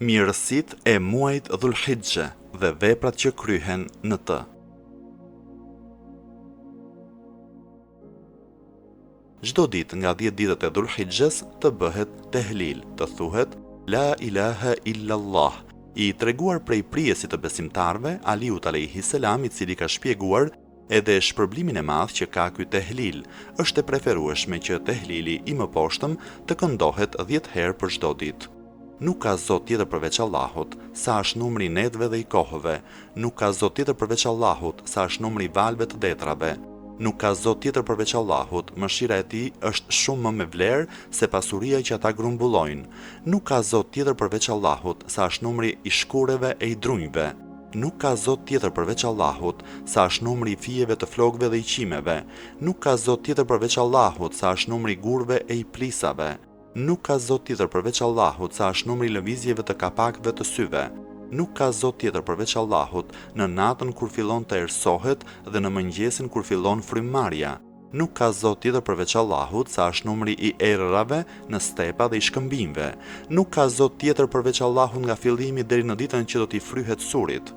Mirësitë e muajit Dhulhixhe dhe veprat që kryhen në të. Çdo ditë nga 10 ditët e Dhulhixhes të bëhet tehlil, të thuhet La ilaha illallah, i treguar prej prijesit të besimtarve Aliut alayhi salam, i cili ka shpjeguar edhe shpërblimin e madh që ka ky tehlil. Është e preferueshme që tehlili i mëposhtëm të këndohet 10 herë për çdo ditë. Nuk ka zot tjetër përveç Allahut, sa është numri i netëve dhe i kohëve. Nuk ka zot tjetër përveç Allahut, sa është numri i valëve të detrave. Nuk ka zot tjetër përveç Allahut, mëshira e tij është shumë më me vlerë se pasuria që ata grumbullojnë. Nuk ka zot tjetër përveç Allahut, sa është numri i shkureve e i drunjve. Nuk ka zot tjetër përveç Allahut, sa është numri i fijeve të flokëve dhe i qimeve. Nuk ka zot tjetër përveç Allahut, sa është numri i gurëve e i plisave. Nuk ka zot tjetër përveç Allahut, sa është numri i lëvizjeve të kapakëve të syve. Nuk ka zot tjetër përveç Allahut në natën kur fillon të erësohet dhe në mëngjesin kur fillon frymëmarrja. Nuk ka zot tjetër përveç Allahut, sa është numri i errave në stepa dhe i shkëmbimve. Nuk ka zot tjetër përveç Allahut nga fillimi deri në ditën që do t'i fryhet surit.